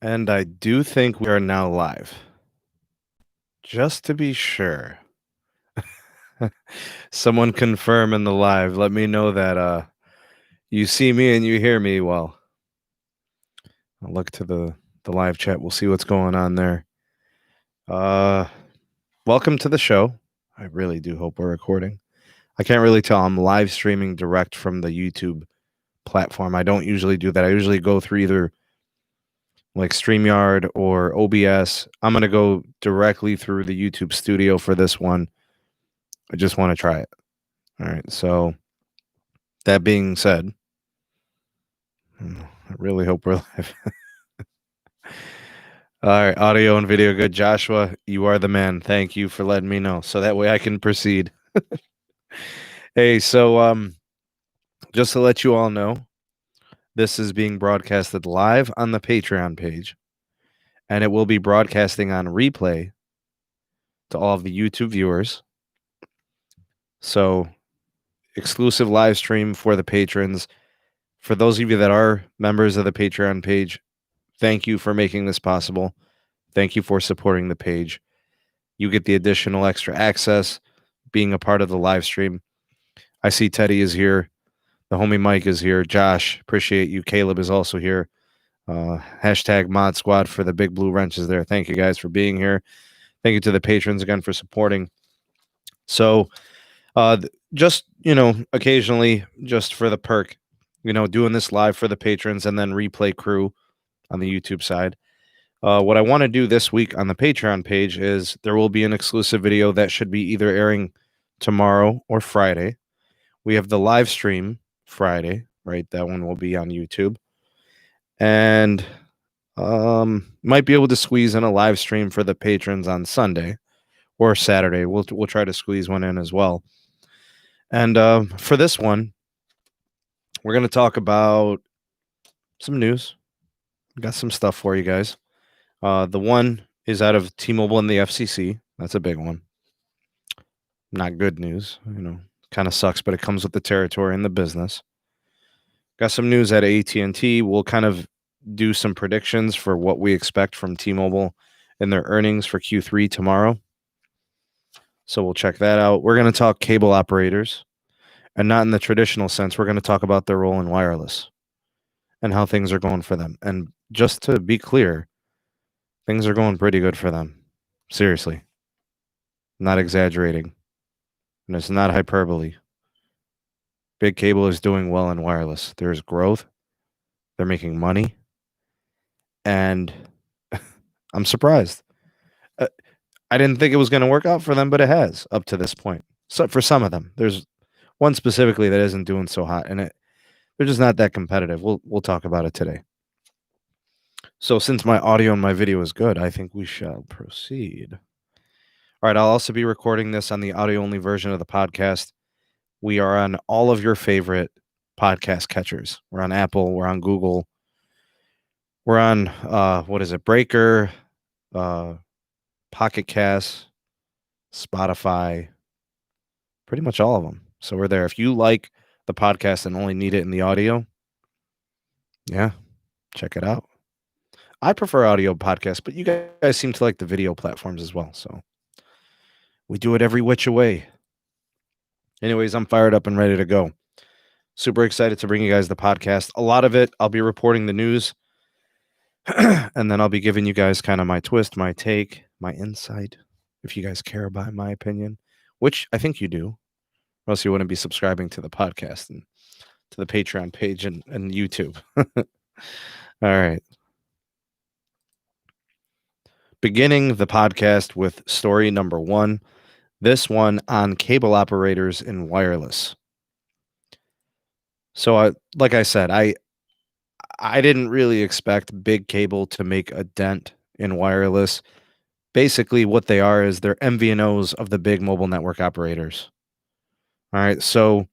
And I do think we are now live. Just to be sure. Someone confirm in the live. Let me know that you see me and you hear me well. I'll look to the live chat. We'll see what's going on there. Welcome to the show. I really do hope we're recording. I can't really tell. I'm live streaming direct from the YouTube platform. I don't usually do that. I usually go through either like StreamYard or OBS. I'm going to go directly through the YouTube studio for this one. I just want to try it. All right. So that being said, I really hope we're live. All right. Audio and video good. Joshua, you are the man. Thank you for letting me know. So that way I can proceed. Hey, so just to let you all know, this is being broadcasted live on the Patreon page, and it will be broadcasting on replay to all of the YouTube viewers. So, exclusive live stream for the patrons. For those of you that are members of the Patreon page, thank you for making this possible. Thank you for supporting the page. You get the additional extra access, being a part of the live stream. I see Teddy is here. The homie Mike is here. Josh, appreciate you. Caleb is also here. Hashtag Mod Squad for the big blue wrenches there. Thank you guys for being here. Thank you to the patrons again for supporting. So, just, occasionally, just for the perk, doing this live for the patrons and then replay crew on the YouTube side. What I want to do this week on the Patreon page is there will be an exclusive video that should be either airing tomorrow or Friday. We have the live stream Friday, right? That one will be on YouTube. And might be able to squeeze in a live stream for the patrons on Sunday or Saturday. We'll try to squeeze one in as well. And for this one, we're going to talk about some news. Got some stuff for you guys. The one is out of T-Mobile and the FCC. That's a big one. Not good news, kind of sucks, but it comes with the territory and the business. Got some news at AT&T. We'll kind of do some predictions for what we expect from T-Mobile in their earnings for Q3 tomorrow. So we'll check that out. We're going to talk cable operators, and not in the traditional sense. We're going to talk about their role in wireless and how things are going for them. And just to be clear, things are going pretty good for them. Seriously. Not exaggerating. And it's not hyperbole. Big Cable is doing well in wireless. There's growth. They're making money. And I'm surprised. I didn't think it was going to work out for them, but it has up to this point. So for some of them, there's one specifically that isn't doing so hot, and they're just not that competitive. We'll talk about it today. So since my audio and my video is good, I think we shall proceed. All right, I'll also be recording this on the audio-only version of the podcast. We are on all of your favorite podcast catchers. We're on Apple. We're on Google. We're on, Breaker, Pocket Cast, Spotify, pretty much all of them. So we're there. If you like the podcast and only need it in the audio, yeah, check it out. I prefer audio podcasts, but you guys seem to like the video platforms as well. So we do it every which way. Anyways, I'm fired up and ready to go. Super excited to bring you guys the podcast. A lot of it, I'll be reporting the news. And then I'll be giving you guys kind of my twist, my take, my insight, if you guys care about my opinion, which I think you do, or else you wouldn't be subscribing to the podcast and to the Patreon page and YouTube. All right. Beginning the podcast with story number 1. This one on cable operators in wireless. So, like I said, I didn't really expect Big Cable to make a dent in wireless. Basically, what they are is they're MVNOs of the big mobile network operators. All right, so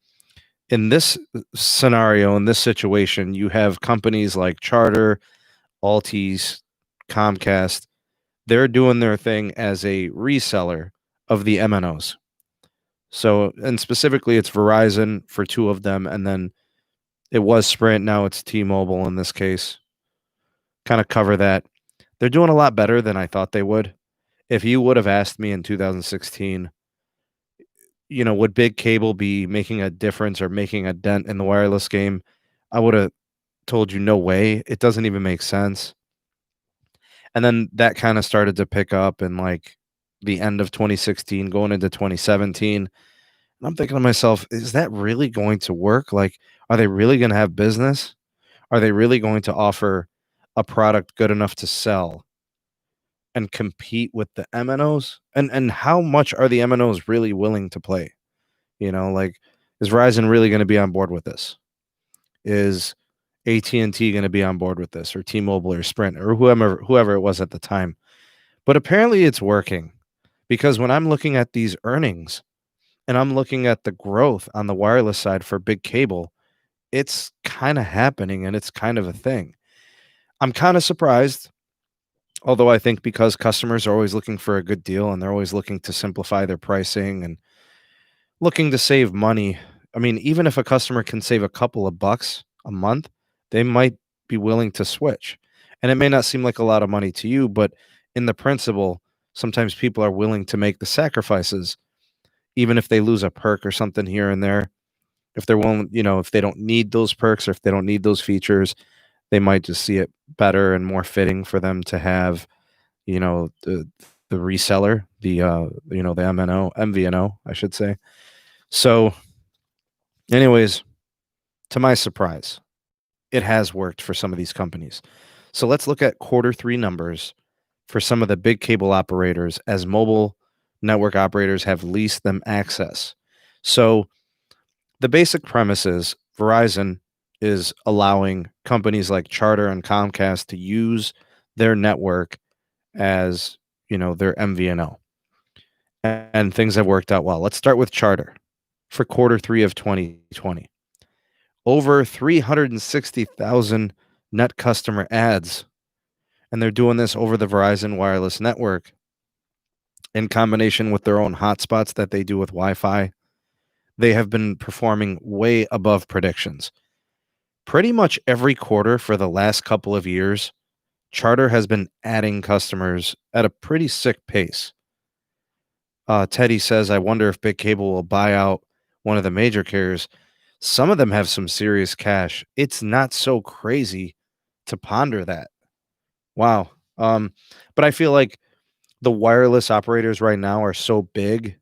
in this scenario, in this situation, you have companies like Charter, Altice, Comcast. They're doing their thing as a reseller of the MNOs. So, and specifically, it's Verizon for 2 of them, and then it was Sprint, now it's T-Mobile in this case. Kind of cover that. They're doing a lot better than I thought they would. If you would have asked me in 2016, would big cable be making a difference or making a dent in the wireless game? I would have told you no way. It doesn't even make sense. And then that kind of started to pick up in like the end of 2016, going into 2017. And I'm thinking to myself, is that really going to work? Like, are they really going to have business? Are they really going to offer a product good enough to sell and compete with the MNOs? And how much are the MNOs really willing to play? Like, is Verizon really going to be on board with this? Is AT&T going to be on board with this, or T-Mobile or Sprint or whoever it was at the time? But apparently it's working, because when I'm looking at these earnings and I'm looking at the growth on the wireless side for big cable, it's kind of happening and it's kind of a thing. I'm kind of surprised, although I think because customers are always looking for a good deal and they're always looking to simplify their pricing and looking to save money. I mean, even if a customer can save a couple of bucks a month, they might be willing to switch. And it may not seem like a lot of money to you, but in the principle, sometimes people are willing to make the sacrifices, even if they lose a perk or something here and there. If they're willing, if they don't need those perks or if they don't need those features, they might just see it better and more fitting for them to have, the reseller, the MVNO, I should say. So, anyways, to my surprise, it has worked for some of these companies. So let's look at Q3 numbers for some of the big cable operators as mobile network operators have leased them access. So the basic premise is Verizon is allowing companies like Charter and Comcast to use their network as, their MVNO. And things have worked out well. Let's start with Charter for Q3 of 2020. Over 360,000 net customer adds. And they're doing this over the Verizon wireless network in combination with their own hotspots that they do with Wi-Fi. They have been performing way above predictions. Pretty much every quarter for the last couple of years, Charter has been adding customers at a pretty sick pace. Teddy says, I wonder if Big Cable will buy out one of the major carriers. Some of them have some serious cash. It's not so crazy to ponder that. Wow. But I feel like the wireless operators right now are so big.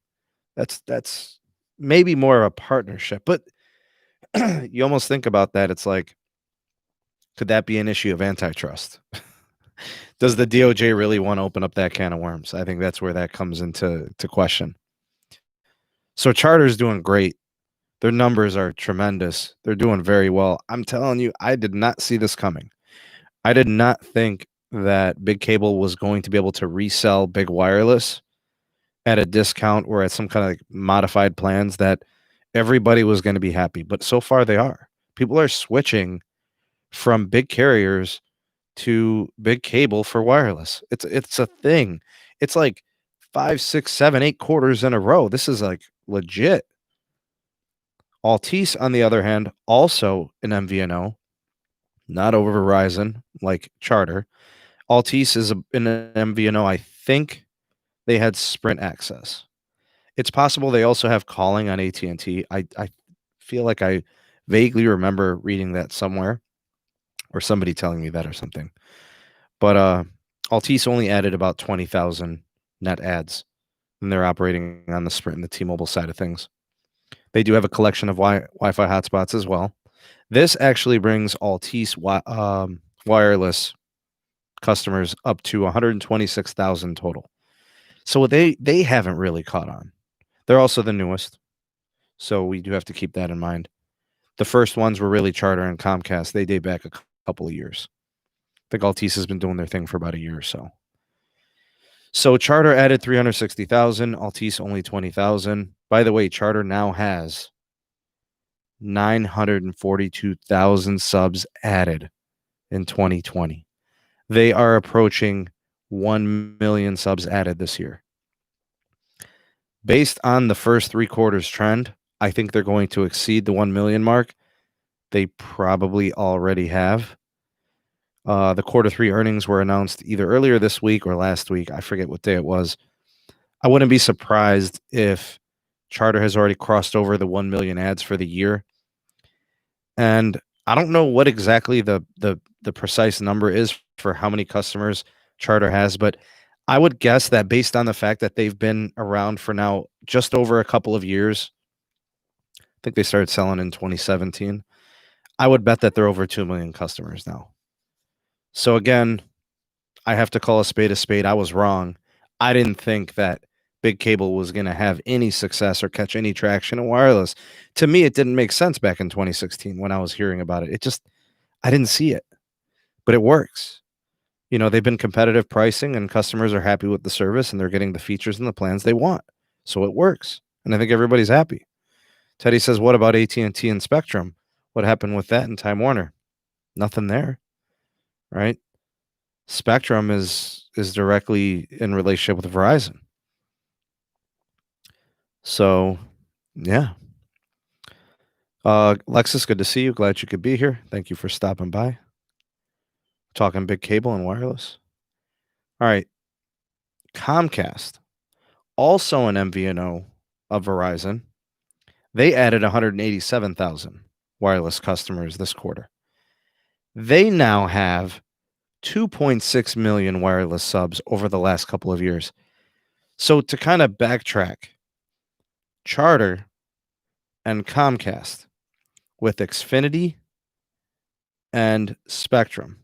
That's maybe more of a partnership. But you almost think about that. It's like, could that be an issue of antitrust? Does the DOJ really want to open up that can of worms? I think that's where that comes into question. So Charter's doing great. Their numbers are tremendous. They're doing very well. I'm telling you, I did not see this coming. I did not think that Big Cable was going to be able to resell Big Wireless at a discount or at some kind of like modified plans that everybody was going to be happy. But so far they are. People are switching from big carriers to Big Cable for wireless. It's a thing. It's like 5, 6, 7, 8 quarters in a row. This is like legit. Altice, on the other hand, also an MVNO, not over Verizon like Charter. Altice is an MVNO. I think they had Sprint access. It's possible they also have calling on AT&T. I feel like I vaguely remember reading that somewhere or somebody telling me that or something. But Altice only added about 20,000 net adds, and they're operating on the Sprint and the T-Mobile side of things. They do have a collection of Wi-Fi hotspots as well. This actually brings Altice wireless customers up to 126,000 total. So they haven't really caught on. They're also the newest, so we do have to keep that in mind. The first ones were really Charter and Comcast. They date back a couple of years. I think Altice has been doing their thing for about a year or so. So Charter added 360,000, Altice only 20,000. By the way, Charter now has 942,000 subs added in 2020. They are approaching 1 million subs added this year. Based on the first 3 quarters trend, I think they're going to exceed the 1 million mark. They probably already have. The quarter 3 earnings were announced either earlier this week or last week. I forget what day it was. I wouldn't be surprised if Charter has already crossed over the 1 million ads for the year. And I don't know what exactly the precise number is for how many customers Charter has, but I would guess that based on the fact that they've been around for now just over a couple of years, I think they started selling in 2017. I would bet that they're over 2 million customers now. So again, I have to call a spade a spade. I was wrong. I didn't think that big cable was going to have any success or catch any traction in wireless. To me, it didn't make sense back in 2016 when I was hearing about it. I didn't see it, but it works. They've been competitive pricing and customers are happy with the service and they're getting the features and the plans they want. So it works. And I think everybody's happy. Teddy says, what about AT&T and Spectrum? What happened with that in Time Warner? Nothing there, right? Spectrum is directly in relationship with Verizon. So, yeah. Alexis, good to see you. Glad you could be here. Thank you for stopping by. Talking big cable and wireless. All right. Comcast, also an MVNO of Verizon, they added 187,000 wireless customers this quarter. They now have 2.6 million wireless subs over the last couple of years. So to kind of backtrack, Charter and Comcast with Xfinity and Spectrum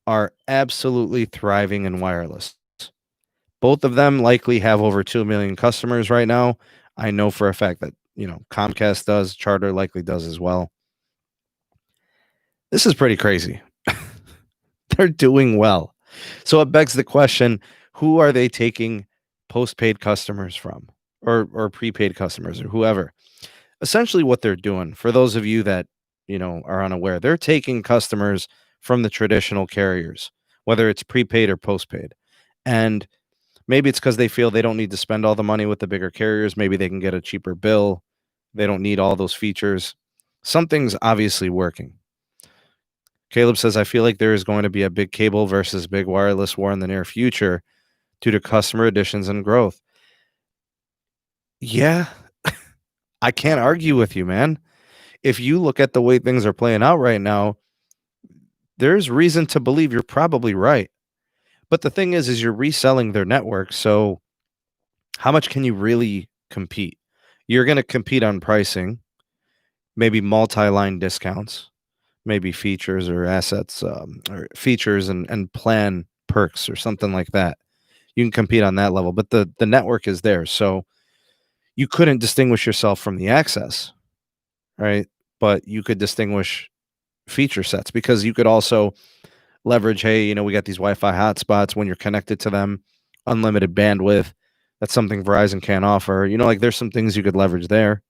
are absolutely thriving in wireless. Both of them likely have over 2 million customers right now. I know for a fact that, Comcast does, Charter likely does as well. This is pretty crazy. They're doing well. So it begs the question, who are they taking postpaid customers from or prepaid customers or whoever? Essentially what they're doing, for those of you that, are unaware, they're taking customers from the traditional carriers, whether it's prepaid or postpaid. And maybe it's because they feel they don't need to spend all the money with the bigger carriers. Maybe they can get a cheaper bill. They don't need all those features. Something's obviously working. Caleb says, I feel like there is going to be a big cable versus big wireless war in the near future due to customer additions and growth. Yeah, I can't argue with you, man. If you look at the way things are playing out right now, there's reason to believe you're probably right. But the thing is you're reselling their network. So how much can you really compete? You're going to compete on pricing, maybe multi-line discounts, maybe features or assets, or features and plan perks or something like that. You can compete on that level, but the network is there. So you couldn't distinguish yourself from the access, right? But you could distinguish feature sets because you could also leverage, hey, we got these Wi-Fi hotspots when you're connected to them, unlimited bandwidth. That's something Verizon can't offer. There's some things you could leverage there.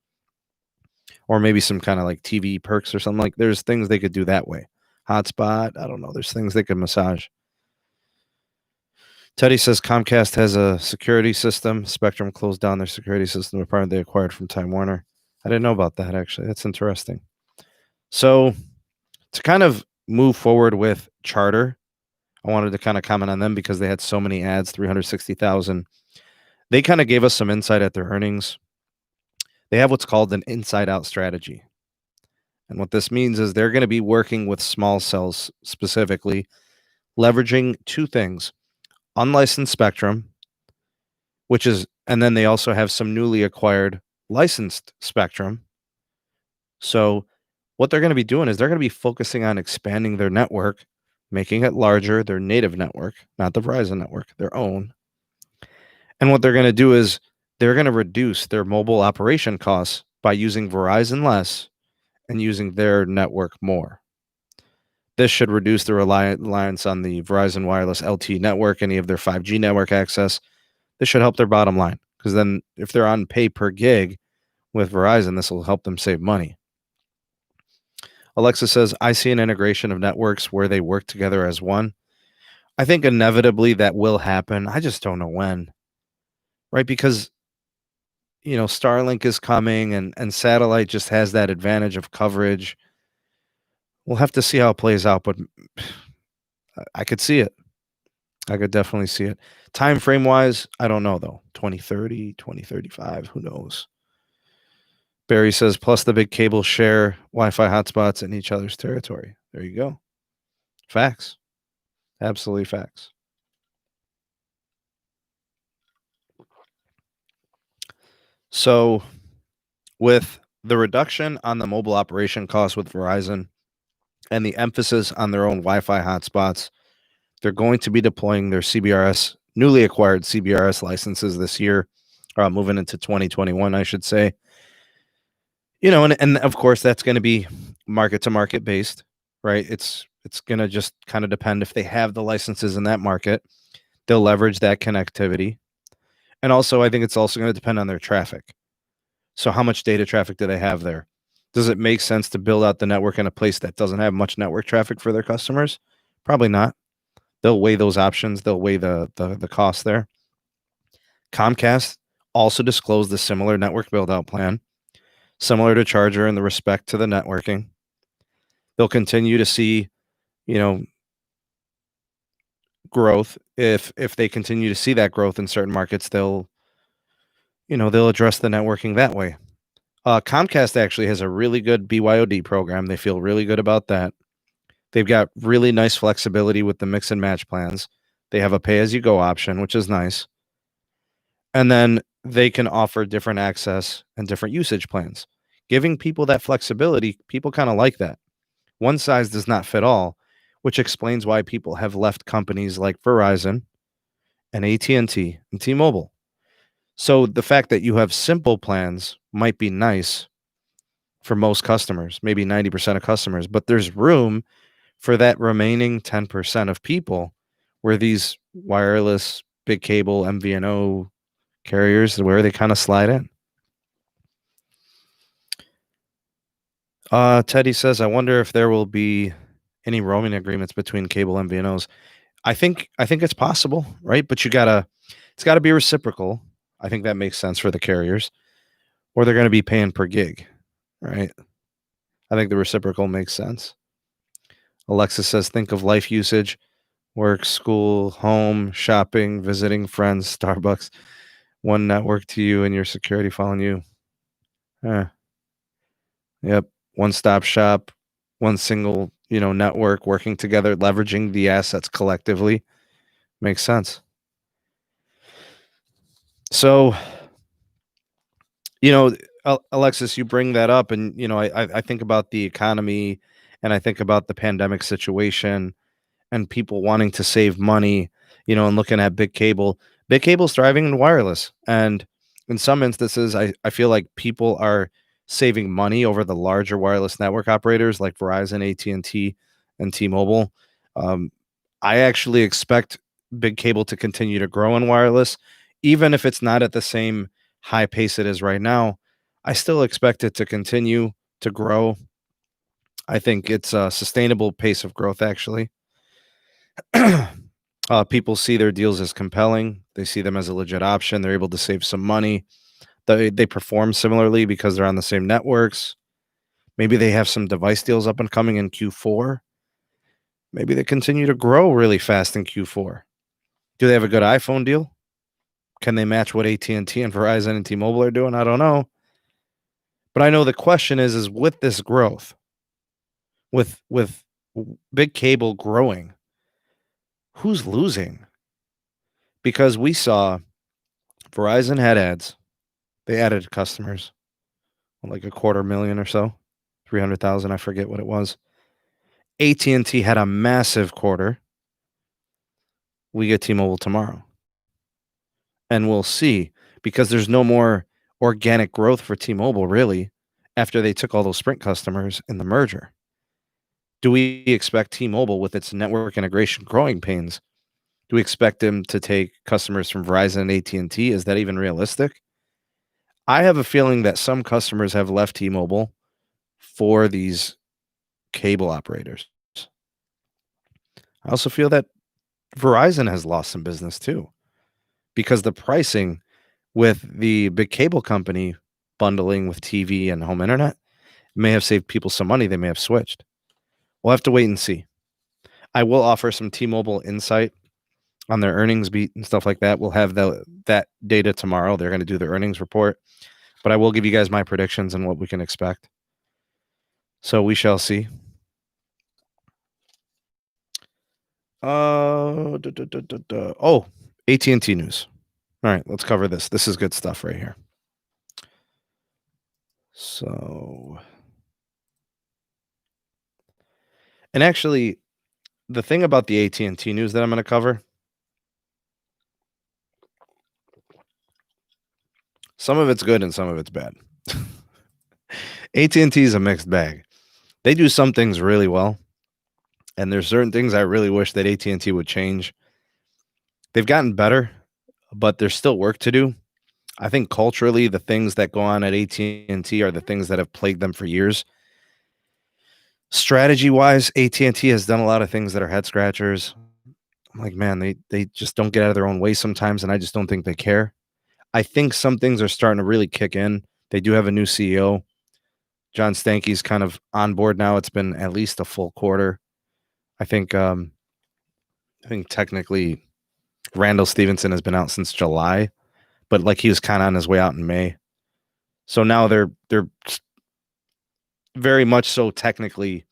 Or maybe some kind of like TV perks or something. Like there's things they could do that way. Hotspot, I don't know. There's things they could massage. Teddy says Comcast has a security system. Spectrum closed down their security system department they acquired from Time Warner. I didn't know about that, actually. That's interesting. So to kind of move forward with Charter, I wanted to kind of comment on them because they had so many ads, 360,000. They kind of gave us some insight at their earnings. They have what's called an inside-out strategy. And what this means is they're going to be working with small cells specifically, leveraging two things. Unlicensed spectrum, and then they also have some newly acquired licensed spectrum. So what they're going to be doing is they're going to be focusing on expanding their network, making it larger, their native network, not the Verizon network, their own. And what they're going to do is they're going to reduce their mobile operation costs by using Verizon less and using their network more. This should reduce the reliance on the Verizon Wireless LTE network, any of their 5G network access. This should help their bottom line because then if they're on pay per gig with Verizon, this will help them save money. Alexis says, I see an integration of networks where they work together as one. I think inevitably that will happen. I just don't know when. Right? Because, Starlink is coming and satellite just has that advantage of coverage. We'll have to see how it plays out, but I could see it. I could definitely see it. Time frame wise, I don't know though. 2030, 2035, who knows? Barry says, plus the big cable share Wi-Fi hotspots in each other's territory. There you go. Facts. Absolutely facts. So with the reduction on the mobile operation cost with Verizon and the emphasis on their own Wi-Fi hotspots, they're going to be deploying their CBRS, newly acquired CBRS licenses this year, moving into 2021, I should say. You know, and of course that's going to be market to market based, right? It's going to just kind of depend if they have the licenses in that market, they'll leverage that connectivity. And also, I think it's also going to depend on their traffic. So how much data traffic do they have there? Does it make sense to build out the network in a place that doesn't have much network traffic for their customers? Probably not. They'll weigh those options. They'll weigh the cost there. Comcast also disclosed a similar network build-out plan, similar to Charger in the respect to the networking. They'll continue to see, you know, growth. If they continue to see that growth in certain markets, they'll address the networking that way. Comcast actually has a really good BYOD program. They feel really good about that. They've got really nice flexibility with the mix and match plans. They have a pay-as-you-go option, which is nice. And then they can offer different access and different usage plans. Giving people that flexibility, people kind of like that. One size does not fit all, which explains why people have left companies like Verizon and AT&T and T-Mobile. So the fact that you have simple plans might be nice for most customers, maybe 90% of customers, but there's room for that remaining 10% of people where these wireless, big cable, MVNO carriers, where they kind of slide in. Teddy says, I wonder if there will be any roaming agreements between cable MVNOs. I think it's possible, right? But it's gotta be reciprocal. I think that makes sense for the carriers, or they're going to be paying per gig, right? I think the reciprocal makes sense. Alexis says, think of life usage, work, school, home, shopping, visiting friends, Starbucks, one network to you and your security following you. Yep. One-stop shop, one single, network working together, leveraging the assets collectively. Makes sense. So, Alexis, you bring that up, and I think about the economy, and I think about the pandemic situation, and people wanting to save money, and looking at big cable. Big cable's thriving in wireless, and in some instances, I feel like people are saving money over the larger wireless network operators like Verizon, AT&T, and T-Mobile. I actually expect big cable to continue to grow in wireless, even if it's not at the same high pace it is right now. I still expect it to continue to grow. I think it's a sustainable pace of growth, actually. People see their deals as compelling. They see them as a legit option. They're able to save some money. They perform similarly because they're on the same networks. Maybe they have some device deals up and coming in Q4. Maybe they continue to grow really fast in Q4. Do they have a good iPhone deal? Can they match what AT&T and Verizon and T-Mobile are doing? I don't know. But I know the question is with this growth, with big cable growing, who's losing? Because we saw Verizon had ads. They added customers, like 250,000 or so, 300,000. I forget what it was. AT&T had a massive quarter. We get T-Mobile tomorrow. And we'll see, because there's no more organic growth for T-Mobile, really, after they took all those Sprint customers in the merger. Do we expect T-Mobile, with its network integration growing pains, do we expect them to take customers from Verizon and AT&T? Is that even realistic? I have a feeling that some customers have left T-Mobile for these cable operators. I also feel that Verizon has lost some business too, because the pricing with the big cable company bundling with TV and home internet may have saved people some money. They may have switched. We'll have to wait and see. I will offer some T-Mobile insight on their earnings beat and stuff like that. We'll have that data tomorrow. They're going to do the earnings report, but I will give you guys my predictions and what we can expect. So we shall see. Oh, AT&T news. All right, let's cover this. This is good stuff right here. So, and actually, the thing about the AT&T news that I'm going to cover, some of it's good and some of it's bad. AT&T is a mixed bag. They do some things really well, and there's certain things I really wish that AT&T would change. They've gotten better, but there's still work to do. I think culturally, the things that go on at AT&T are the things that have plagued them for years. Strategy-wise, AT&T has done a lot of things that are head scratchers. I'm like, man, they just don't get out of their own way sometimes, and I just don't think they care. I think some things are starting to really kick in. They do have a new CEO. John Stankey's kind of on board now. It's been at least a full quarter. I think technically Randall Stevenson has been out since July, but like he was kind of on his way out in May. So now they're very much so technically,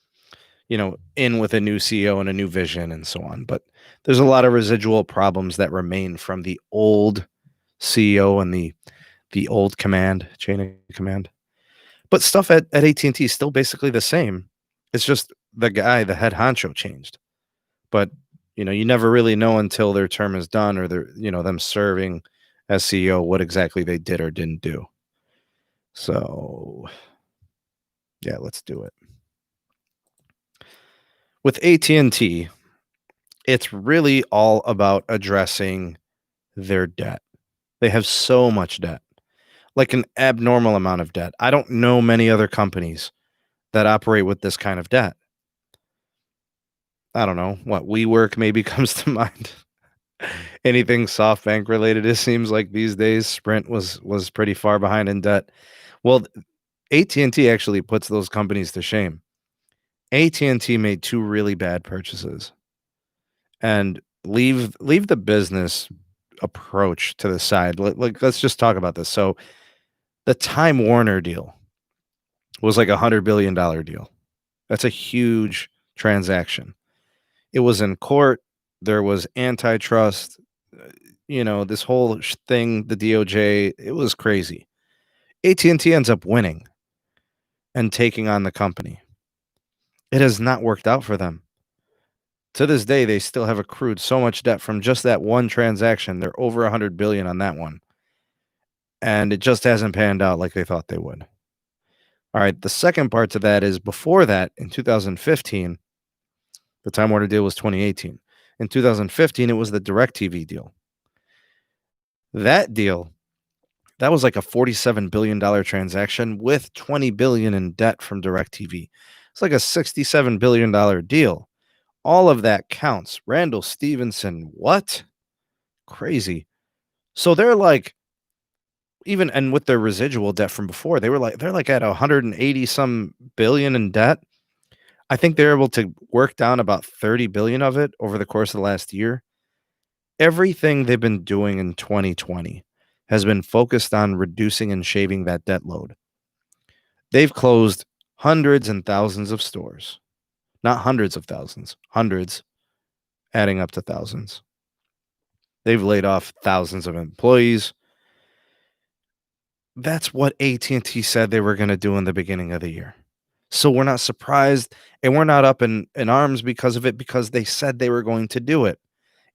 in with a new CEO and a new vision and so on. But there's a lot of residual problems that remain from the old CEO and the old chain of command. But stuff at AT&T is still basically the same. It's just the head honcho changed. But, you never really know until their term is done or them serving as CEO what exactly they did or didn't do. So, yeah, let's do it. With AT&T, it's really all about addressing their debt. They have so much debt, like an abnormal amount of debt. I don't know many other companies that operate with this kind of debt. I don't know what WeWork maybe comes to mind. Anything SoftBank related, it seems like these days. Sprint was pretty far behind in debt. Well, AT&T actually puts those companies to shame. AT&T made 2 really bad purchases, and leave the business approach to the side. Let's just talk about this. So, the Time Warner deal was like $100 billion deal. That's a huge transaction. It was in court. There was antitrust. This whole thing, the DOJ. It was crazy. AT&T ends up winning and taking on the company. It has not worked out for them. To this day, they still have accrued so much debt from just that one transaction. They're over $100 billion on that one. And it just hasn't panned out like they thought they would. All right, the second part to that is before that, in 2015, the Time Warner deal was 2018. In 2015, it was the DirecTV deal. That deal, that was like a $47 billion transaction with $20 billion in debt from DirecTV. It's like a $67 billion deal. All of that counts. Randall Stevenson, what? Crazy. So they're like, even and with their residual debt from before, they're like at 180 some billion in debt. I think they're able to work down about 30 billion of it over the course of the last year. Everything they've been doing in 2020 has been focused on reducing and shaving that debt load. They've closed hundreds and thousands of stores. Not hundreds of thousands, hundreds, adding up to thousands. They've laid off thousands of employees. That's what AT&T said they were going to do in the beginning of the year. So we're not surprised and we're not up in arms because of it, because they said they were going to do it.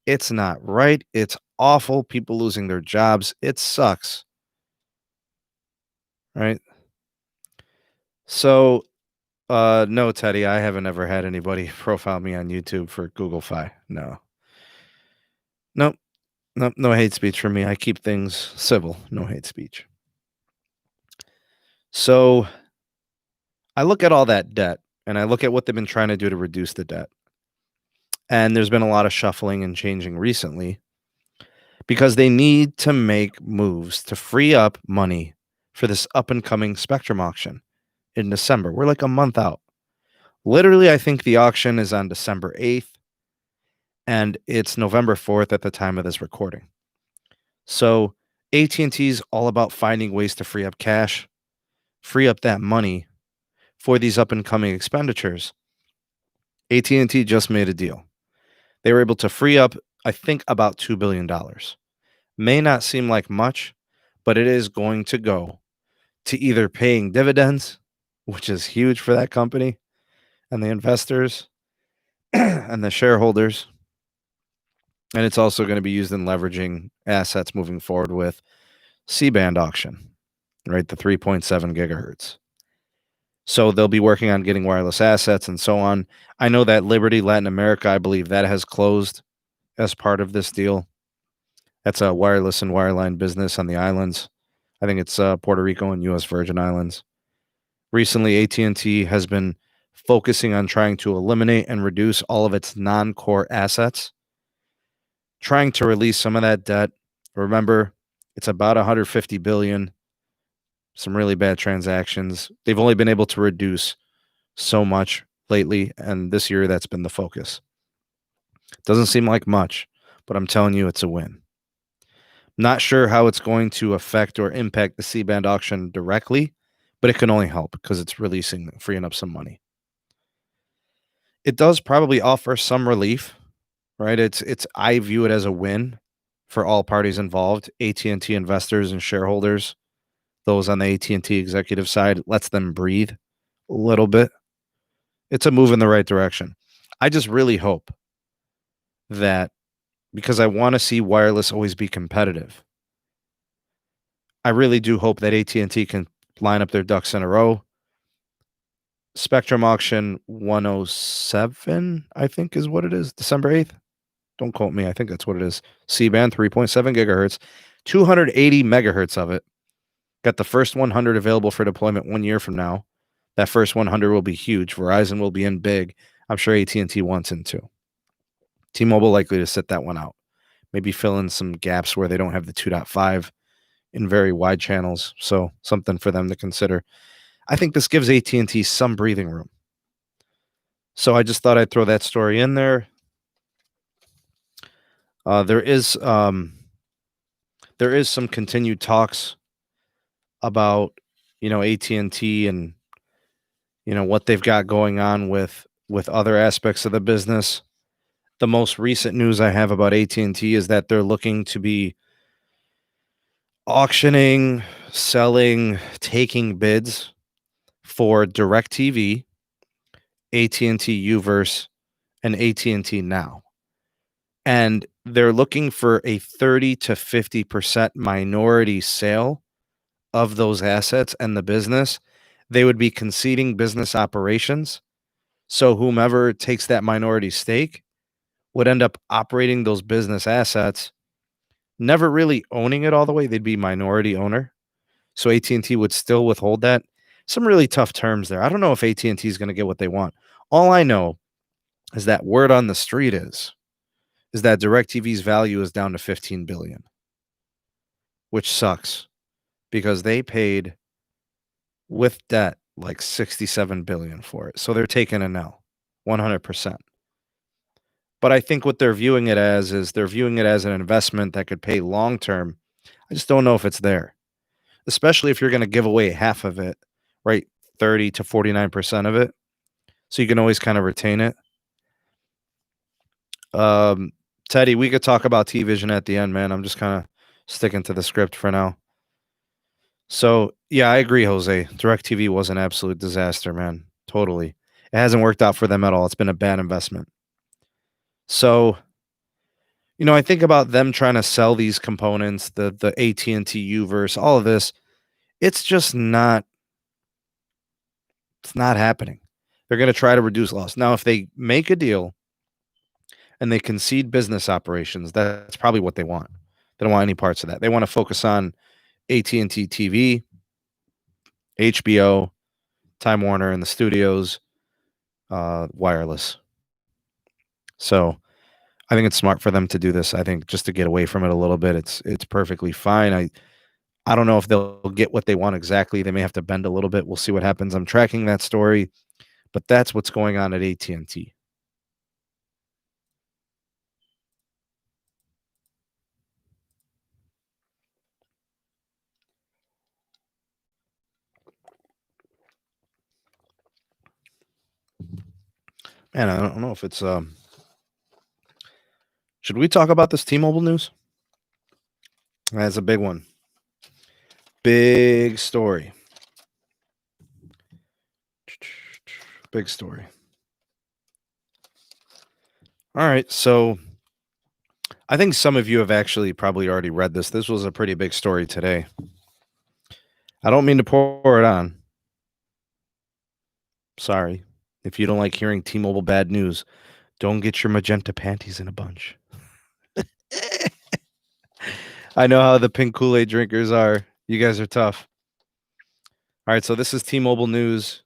It's not right. It's awful. People losing their jobs. It sucks. Right? So, no, Teddy, I haven't ever had anybody profile me on YouTube for Google Feye. No. Nope. No hate speech from me. I keep things civil. No hate speech. So I look at all that debt and I look at what they've been trying to do to reduce the debt. And there's been a lot of shuffling and changing recently because they need to make moves to free up money for this up and coming Spectrum auction in December. We're like a month out. Literally, I think the auction is on December 8th. and it's November 4th at the time of this recording. So AT&T is all about finding ways to free up cash, free up that money for these up and coming expenditures. AT&T just made a deal. They were able to free up, I think, about $2 billion. May not seem like much, but it is going to go to either paying dividends, which is huge for that company and the investors and the shareholders. And it's also going to be used in leveraging assets moving forward with C-band auction, right? The 3.7 gigahertz. So they'll be working on getting wireless assets and so on. I know that Liberty Latin America, I believe that has closed as part of this deal. That's a wireless and wireline business on the islands. I think it's Puerto Rico and U.S. Virgin Islands. Recently, AT&T has been focusing on trying to eliminate and reduce all of its non-core assets, trying to release some of that debt. Remember, it's about $150 billion. Some really bad transactions. They've only been able to reduce so much lately, and this year that's been the focus. Doesn't seem like much, but I'm telling you, it's a win. Not sure how it's going to affect or impact the C-band auction directly, but it can only help because it's freeing up some money. It does probably offer some relief, right? I view it as a win for all parties involved, AT&T investors and shareholders. Those on the AT&T executive side, lets them breathe a little bit. It's a move in the right direction. I just really hope that, because I want to see wireless always be competitive, I really do hope that AT&T can line up their ducks in a row. Spectrum auction 107, I think is what it is, December 8th. Don't quote me. I think that's what it is. C-band, 3.7 gigahertz, 280 megahertz of it. Got the first 100 available for deployment 1 year from now. That first 100 will be huge. Verizon will be in big. I'm sure AT&T wants in too. T-Mobile likely to sit that one out. Maybe fill in some gaps where they don't have the 2.5 in very wide channels. So something for them to consider. I think this gives AT&T some breathing room. So I just thought I'd throw that story in there. There is some continued talks about, AT&T and, what they've got going on with other aspects of the business. The most recent news I have about AT&T is that they're looking to be auctioning, selling, taking bids for DirecTV, AT&T Uverse, and AT&T Now. And they're looking for a 30 to 50% minority sale of those assets and the business. They would be conceding business operations. So whomever takes that minority stake would end up operating those business assets, never really owning it all the way. They'd be minority owner. So AT&T would still withhold that. Some really tough terms there. I don't know if AT&T is going to get what they want. All I know is that word on the street is that DirecTV's value is down to $15 billion, which sucks because they paid with debt like $67 billion for it. So they're taking an L, 100%. But I think what they're viewing it as is they're viewing it as an investment that could pay long term. I just don't know if it's there, especially if you're going to give away half of it, right? 30 to 49% of it. So you can always kind of retain it. Teddy, we could talk about T-Vision at the end, man. I'm just kind of sticking to the script for now. So, yeah, I agree, Jose. DirecTV was an absolute disaster, man. Totally. It hasn't worked out for them at all. It's been a bad investment. So, I think about them trying to sell these components, the AT&T Uverse, all of this. It's just not, it's not happening. They're going to try to reduce loss. Now, if they make a deal and they concede business operations, that's probably what they want. They don't want any parts of that. They want to focus on AT&T TV, HBO, Time Warner in the studios, wireless. So I think it's smart for them to do this. I think just to get away from it a little bit, it's perfectly fine. I don't know if they'll get what they want exactly. They may have to bend a little bit. We'll see what happens. I'm tracking that story, but that's what's going on at AT&T. And I don't know if it's should we talk about this T-Mobile news? That's a big one. Big story. Big story. All right, so I think some of you have actually probably already read this. This was a pretty big story today. I don't mean to pour it on. Sorry. If you don't like hearing T-Mobile bad news, don't get your magenta panties in a bunch. I know how the pink Kool-Aid drinkers are. You guys are tough. All right, so this is T-Mobile news,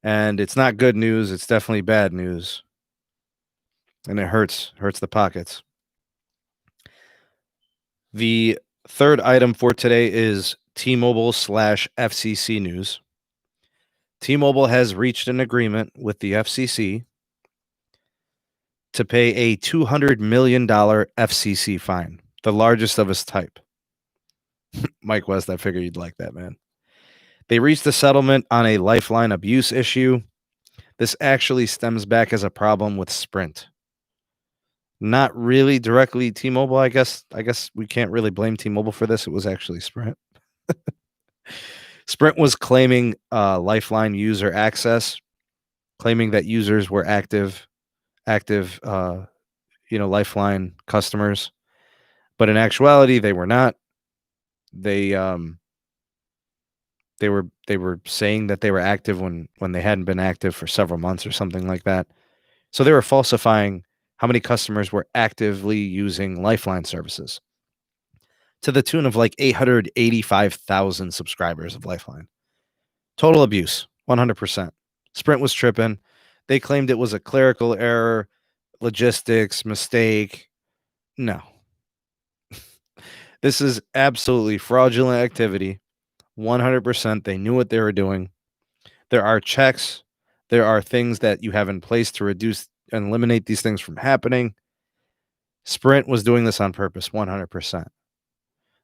and it's not good news. It's definitely bad news, and it hurts the pockets. The third item for today is T-Mobile / FCC news. T-Mobile has reached an agreement with the FCC to pay a $200 million FCC fine, the largest of its type. Mike West, I figured you'd like that, man. They reached a settlement on a lifeline abuse issue. This actually stems back as a problem with Sprint. Not really directly T-Mobile, I guess we can't really blame T-Mobile for this. It was actually Sprint. Sprint was claiming lifeline user access, claiming that users were active lifeline customers, but in actuality they were not. They were saying that they were active when they hadn't been active for several months or something like that. So they were falsifying how many customers were actively using lifeline services to the tune of like 885,000 subscribers of Lifeline. Total abuse, 100%. Sprint was tripping. They claimed it was a clerical error, logistics, mistake. No. This is absolutely fraudulent activity. 100%. They knew what they were doing. There are checks. There are things that you have in place to reduce and eliminate these things from happening. Sprint was doing this on purpose, 100%.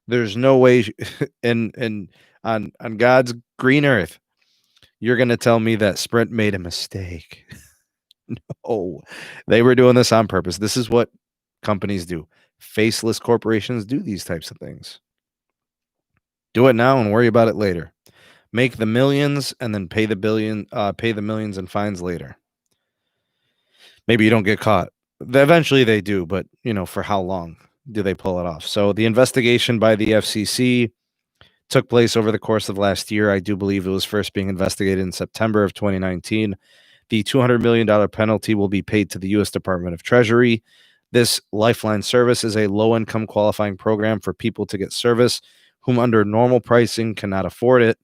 There's no way, and on God's green earth, you're going to tell me that Sprint made a mistake. No, they were doing this on purpose. This is what companies do. Faceless corporations do these types of things. Do it now and worry about it later. Make the millions and then pay the millions in fines later. Maybe you don't get caught. Eventually they do, but for how long do they pull it off? So the investigation by the FCC took place over the course of last year. I do believe it was first being investigated in September of 2019. The $200 million penalty will be paid to the U.S. Department of Treasury. This Lifeline service is a low-income qualifying program for people to get service whom under normal pricing cannot afford it.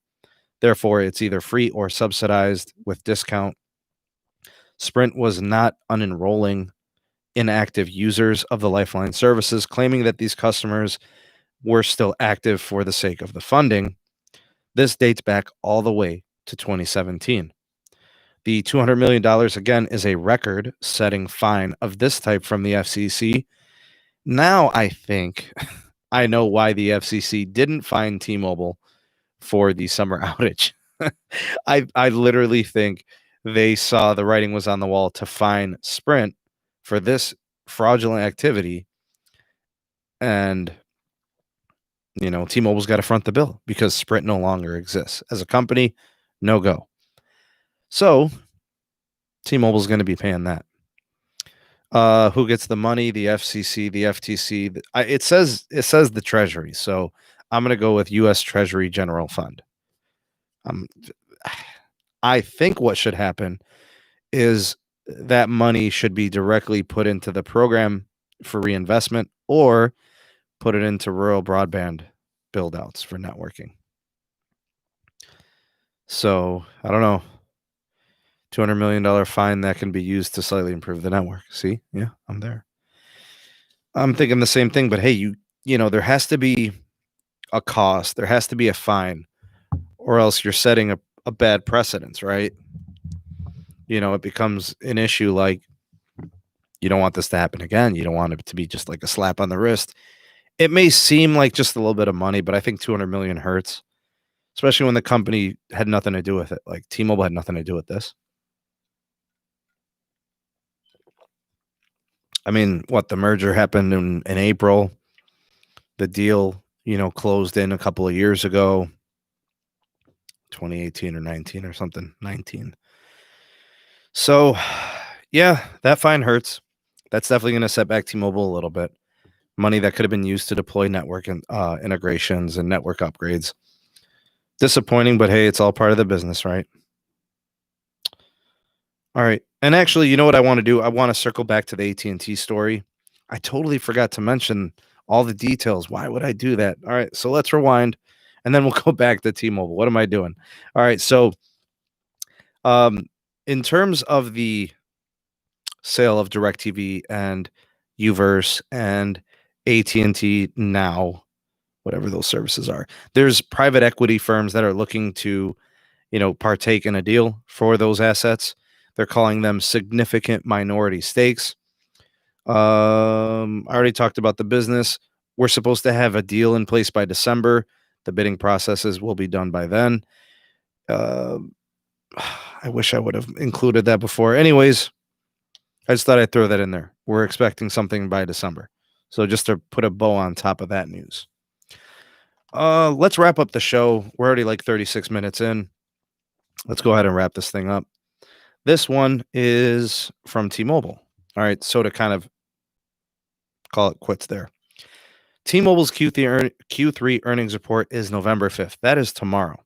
Therefore, it's either free or subsidized with discount. Sprint was not unenrolling inactive users of the Lifeline services, claiming that these customers were still active for the sake of the funding. This dates back all the way to 2017. The $200 million, again, is a record-setting fine of this type from the FCC. Now I think I know why the FCC didn't fine T-Mobile for the summer outage. I literally think they saw the writing was on the wall to fine Sprint for this fraudulent activity. And, T-Mobile's got to front the bill because Sprint no longer exists. As a company, no go. So T-Mobile's going to be paying that. Who gets the money? The FCC, the FTC. It says the Treasury. So I'm going to go with U.S. Treasury General Fund. I think what should happen is that money should be directly put into the program for reinvestment or put it into rural broadband build-outs for networking. So, I don't know. $200 million fine that can be used to slightly improve the network. See? Yeah, I'm there. I'm thinking the same thing, but hey, there has to be a cost. There has to be a fine, or else you're setting a bad precedence, right? It becomes an issue like you don't want this to happen again. You don't want it to be just like a slap on the wrist. It may seem like just a little bit of money, but I think $200 million hurts, especially when the company had nothing to do with it. Like T-Mobile had nothing to do with this. I mean, what, the merger happened in April. The deal, closed in a couple of years ago, 2018 or 19 or something, 19. So, yeah, that fine hurts. That's definitely going to set back T-Mobile a little bit. Money that could have been used to deploy network and integrations and network upgrades. Disappointing, but hey, it's all part of the business, right? All right. And actually, you know what I want to do? I want to circle back to the AT&T story. I totally forgot to mention all the details. Why would I do that? All right. So let's rewind and then we'll go back to T-Mobile. What am I doing? All right. So in terms of the sale of DirecTV and Uverse and AT&T Now, whatever those services are, there's private equity firms that are looking to, partake in a deal for those assets. They're calling them significant minority stakes. I already talked about the business. We're supposed to have a deal in place by December. The bidding processes will be done by then. I wish I would have included that before. Anyways, I just thought I'd throw that in there. We're expecting something by December. So just to put a bow on top of that news. Let's wrap up the show. We're already like 36 minutes in. Let's go ahead and wrap this thing up. This one is from T-Mobile. All right, so to kind of call it quits there. T-Mobile's Q3 earnings report is November 5th. That is tomorrow.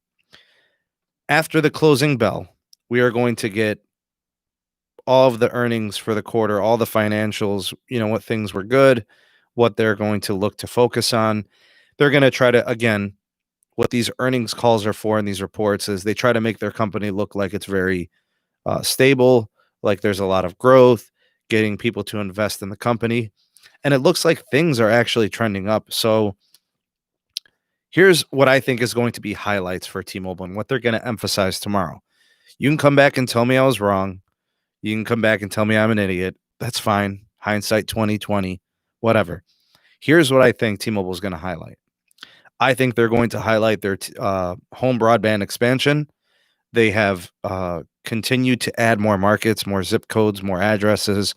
After the closing bell, we are going to get all of the earnings for the quarter, all the financials, what things were good, what they're going to look to focus on. They're going to try to, again, what these earnings calls are for in these reports is they try to make their company look like it's very stable, like there's a lot of growth, getting people to invest in the company. And it looks like things are actually trending up. So here's what I think is going to be highlights for T-Mobile and what they're going to emphasize tomorrow. You can come back and tell me I was wrong. You can come back and tell me I'm an idiot. That's fine. Hindsight 2020, whatever. Here's what I think T-Mobile is going to highlight. I think they're going to highlight their home broadband expansion. They have continued to add more markets, more zip codes, more addresses,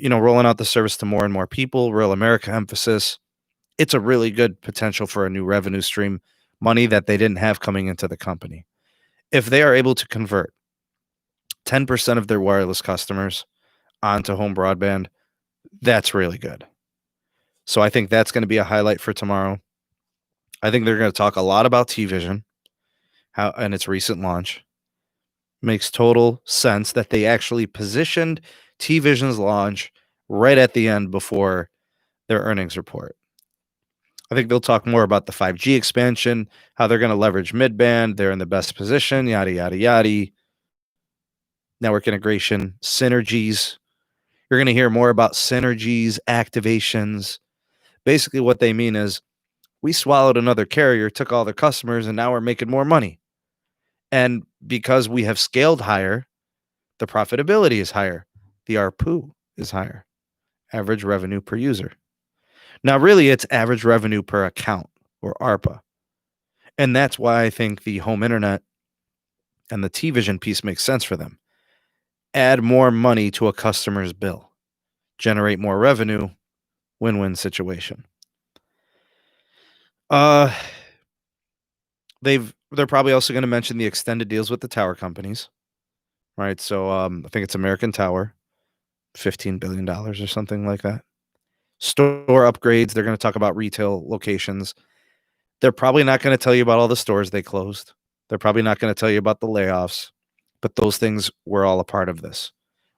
rolling out the service to more and more people, real America emphasis. It's a really good potential for a new revenue stream, money that they didn't have coming into the company. If they are able to convert 10% of their wireless customers onto home broadband, that's really good. So I think that's going to be a highlight for tomorrow. I think they're going to talk a lot about T-Vision and its recent launch. Makes total sense that they actually positioned T-Vision's launch right at the end before their earnings report. I think they'll talk more about the 5G expansion, how they're going to leverage mid-band. They're in the best position, yada, yada, yada. Network integration, synergies. You're going to hear more about synergies, activations. Basically, what they mean is we swallowed another carrier, took all their customers, and now we're making more money. And because we have scaled higher, the profitability is higher. The ARPU is higher. Average revenue per user. Now, really, it's average revenue per account, or ARPA. And that's why I think the home internet and the T-Vision piece makes sense for them. Add more money to a customer's bill. Generate more revenue. Win-win situation. They're probably also going to mention the extended deals with the tower companies, right? So I think it's American Tower, $15 billion or something like that. Store upgrades. They're going to talk about retail locations. They're probably not going to tell you about all the stores they closed. They're probably not going to tell you about the layoffs, but those things were all a part of this.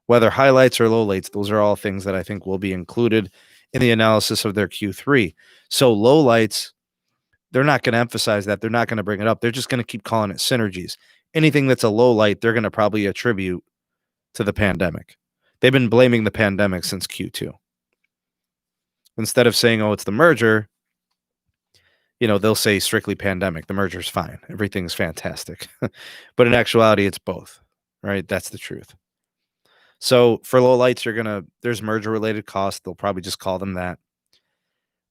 Whether highlights or lowlights, those are all things that I think will be included in the analysis of their Q3. So lowlights, they're not going to emphasize that. They're not going to bring it up. They're just going to keep calling it synergies. Anything that's a low light, they're going to probably attribute to the pandemic. They've been blaming the pandemic since Q2. Instead of saying, oh, it's the merger, they'll say strictly pandemic. The merger's fine. Everything's fantastic. But in actuality, it's both, right? That's the truth. So for low lights, there's merger related costs. They'll probably just call them that.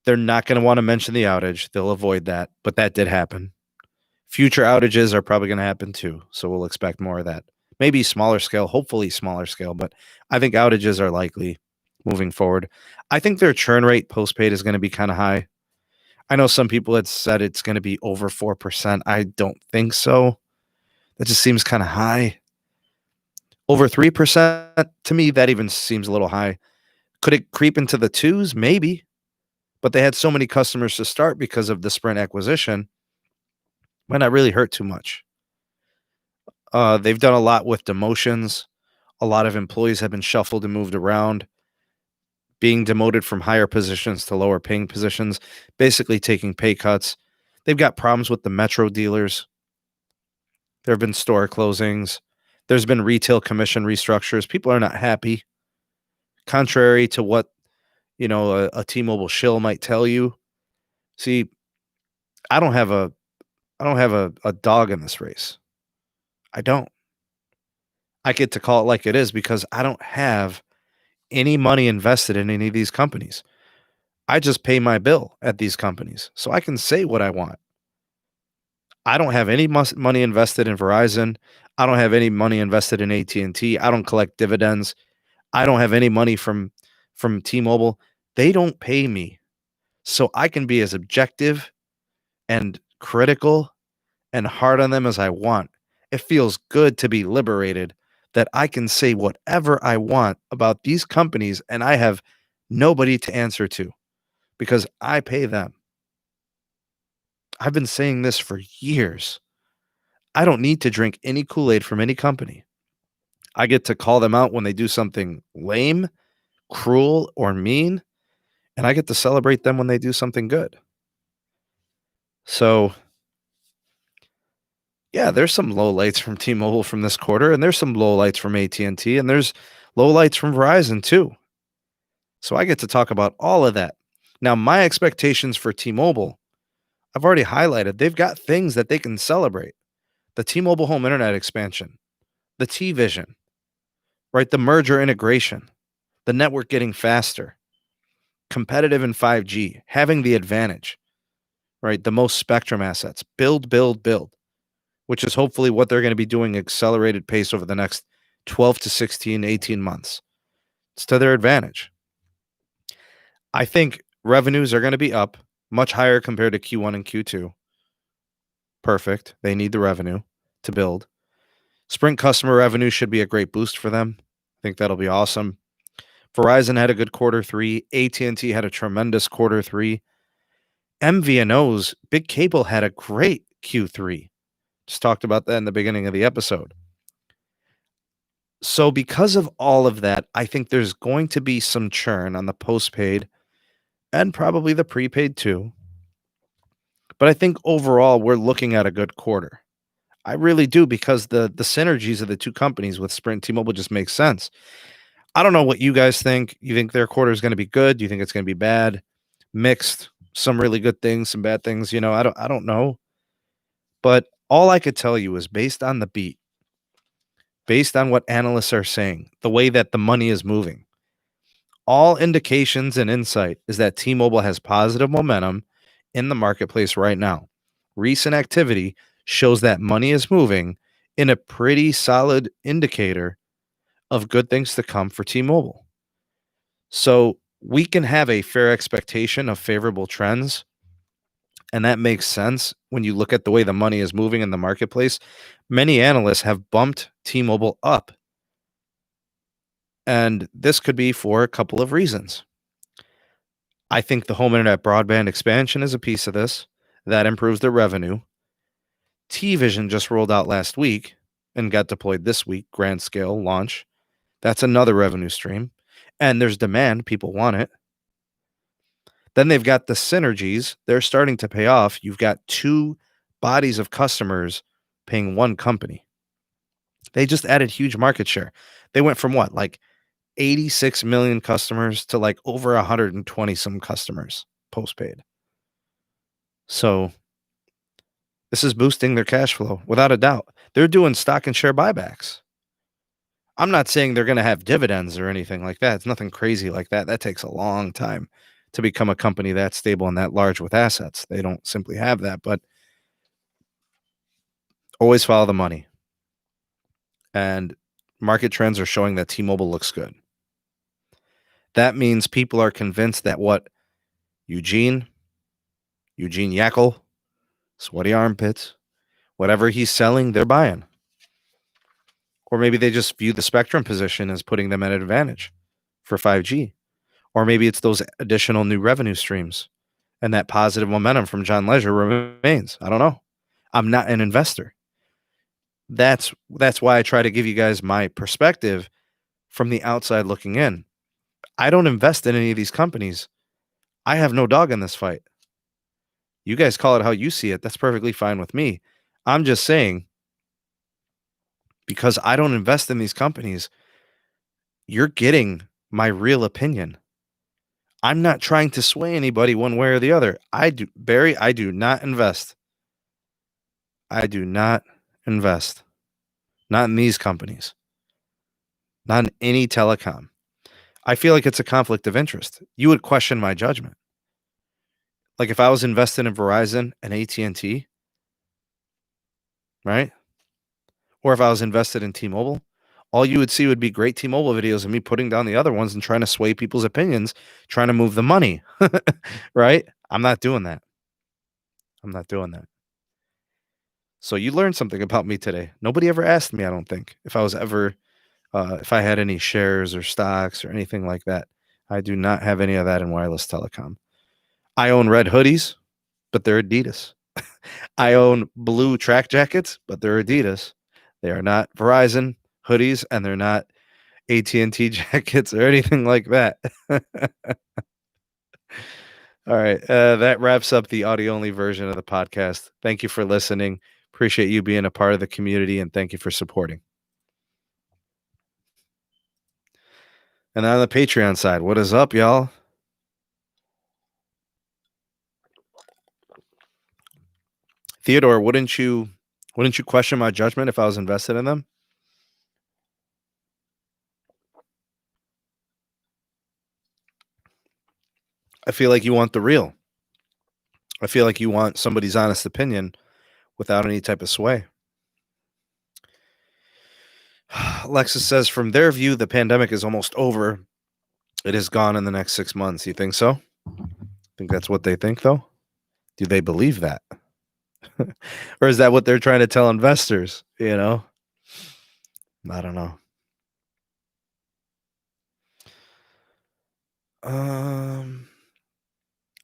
They're not going to want to mention the outage. They'll avoid that, but that did happen. Future outages are probably going to happen too, so we'll expect more of that. Maybe smaller scale, hopefully smaller scale, but I think outages are likely. moving forward. I think their churn rate postpaid is going to be kind of high. I know some people had said it's going to be over 4%. I don't think so. That just seems kind of high. Over 3%, to me, that even seems a little high. Could it creep into the twos? Maybe. But they had so many customers to start because of the Sprint acquisition. Might not really hurt too much. They've done a lot with demotions. A lot of employees have been shuffled and moved around, being demoted from higher positions to lower paying positions, basically taking pay cuts. They've got problems with the Metro dealers. There have been store closings. There's been retail commission restructures. People are not happy. Contrary to what, a T-Mobile shill might tell you. See, I don't have a dog in this race. I don't. I get to call it like it is because I don't have any money invested in any of these companies. I just pay my bill at these companies, so I can say what I want. I don't have any money invested in Verizon. I don't have any money invested in AT&T. I don't collect dividends. I don't have any money from T-Mobile. They don't pay me. So I can be as objective and critical and hard on them as I want. It feels good to be liberated that I can say whatever I want about these companies and I have nobody to answer to because I pay them. I've been saying this for years. I don't need to drink any Kool-Aid from any company. I get to call them out when they do something lame, cruel, or mean, and I get to celebrate them when they do something good. So, yeah, there's some lowlights from T-Mobile from this quarter, and there's some lowlights from AT&T, and there's lowlights from Verizon too. So I get to talk about all of that. Now, my expectations for T-Mobile, I've already highlighted. They've got things that they can celebrate. The T-Mobile home internet expansion, the T-Vision, right? The merger integration, the network getting faster, competitive in 5G, having the advantage, right? The most spectrum assets, build, which is hopefully what they're going to be doing accelerated pace over the next 12 to 16, 18 months. It's to their advantage. I think revenues are going to be up much higher compared to Q1 and Q2. Perfect. They need the revenue to build. Sprint customer revenue should be a great boost for them. I think that'll be awesome. Verizon had a good quarter three. AT&T had a tremendous quarter three. MVNOs, Big Cable had a great Q3. Just talked about that in the beginning of the episode. So because of all of that, I think there's going to be some churn on the postpaid and probably the prepaid too. But I think overall, we're looking at a good quarter. I really do because the synergies of the two companies with Sprint and T-Mobile just makes sense. I don't know what you guys think. You think their quarter is going to be good? Do you think it's going to be bad? Mixed, some really good things, some bad things. I don't know. But all I could tell you is based on the beat, based on what analysts are saying, the way that the money is moving, all indications and insight is that T-Mobile has positive momentum in the marketplace right now. Recent activity shows that money is moving in a pretty solid indicator of good things to come for T-Mobile. So we can have a fair expectation of favorable trends. And that makes sense when you look at the way the money is moving in the marketplace. Many analysts have bumped T-Mobile up. And this could be for a couple of reasons. I think the home internet broadband expansion is a piece of this. That improves their revenue. T-Vision just rolled out last week and got deployed this week, grand scale launch. That's another revenue stream. And there's demand. People want it. Then they've got the synergies. They're starting to pay off. You've got two bodies of customers paying one company. They just added huge market share. They went from what, like 86 million customers to like over 120 some customers postpaid. So this is boosting their cash flow without a doubt. They're doing stock and share buybacks. I'm not saying they're going to have dividends or anything like that. It's nothing crazy like that. That takes a long time to become a company that stable and that large with assets. They don't simply have that, but always follow the money. And market trends are showing that T-Mobile looks good. That means people are convinced that what Eugene Yackle, Sweaty Armpits, whatever he's selling, they're buying. Or maybe they just view the spectrum position as putting them at an advantage for 5G. Or maybe it's those additional new revenue streams and that positive momentum from John Leisure remains. I don't know. I'm not an investor. That's why I try to give you guys my perspective from the outside looking in. I don't invest in any of these companies. I have no dog in this fight. You guys call it how you see it. That's perfectly fine with me. I'm just saying, because I don't invest in these companies, you're getting my real opinion. I'm not trying to sway anybody one way or the other. I do not invest. I do not invest. Not in these companies. Not in any telecom. I feel like it's a conflict of interest. You would question my judgment. Like if I was invested in Verizon and AT&T, right? Or if I was invested in T-Mobile, all you would see would be great T-Mobile videos of me putting down the other ones and trying to sway people's opinions, trying to move the money, right? I'm not doing that. So you learned something about me today. Nobody ever asked me, I don't think, if I was ever, if I had any shares or stocks or anything like that. I do not have any of that in wireless telecom. I own red hoodies, but they're Adidas. I own blue track jackets, but they're Adidas. They are not Verizon hoodies, and they're not AT&T jackets or anything like that. All right. That wraps up the audio-only version of the podcast. Thank you for listening. Appreciate you being a part of the community, and thank you for supporting. And on the Patreon side, what is up, y'all? Theodore, wouldn't you question my judgment if I was invested in them? I feel like you want the real. I feel like you want somebody's honest opinion without any type of sway. Alexis says, from their view, the pandemic is almost over. It is gone in the next 6 months. You think so? Think that's what they think, though? Do they believe that? Or is that what they're trying to tell investors? You know? I don't know.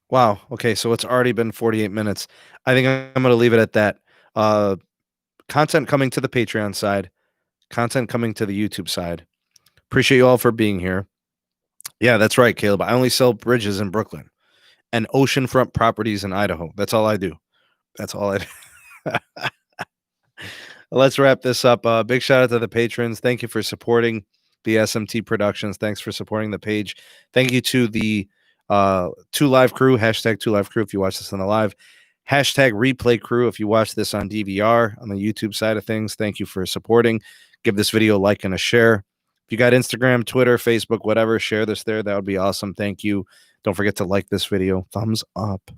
Wow. Okay, so it's already been 48 minutes. I think I'm going to leave it at that. Content coming to the Patreon side, content coming to the YouTube side. Appreciate you all for being here. Yeah, that's right, Caleb. I only sell bridges in Brooklyn and oceanfront properties in Idaho. That's all I do. Let's wrap this up. Big shout out to the patrons. Thank you for supporting the SMT Productions. Thanks for supporting the page. Thank you to the 2 Live crew, hashtag 2 Live crew if you watch this on the live, hashtag replay crew if you watch this on DVR on the YouTube side of things. Thank you for supporting. Give this video a like and a share. If you got Instagram, Twitter, Facebook, whatever, share this there. That would be awesome. Thank you. Don't forget to like this video. Thumbs up.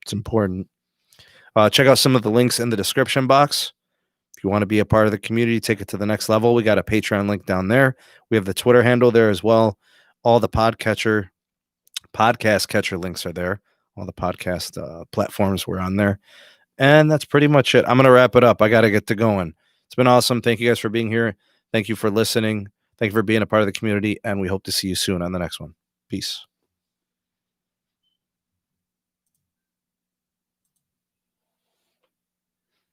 It's important. Check out some of the links in the description box. If you want to be a part of the community, take it to the next level. We got a Patreon link down there. We have the Twitter handle there as well. All the podcast catcher links are there. All the podcast platforms were on there. And that's pretty much it. I'm going to wrap it up. I got to get to going. It's been awesome. Thank you guys for being here. Thank you for listening. Thank you for being a part of the community. And we hope to see you soon on the next one. Peace.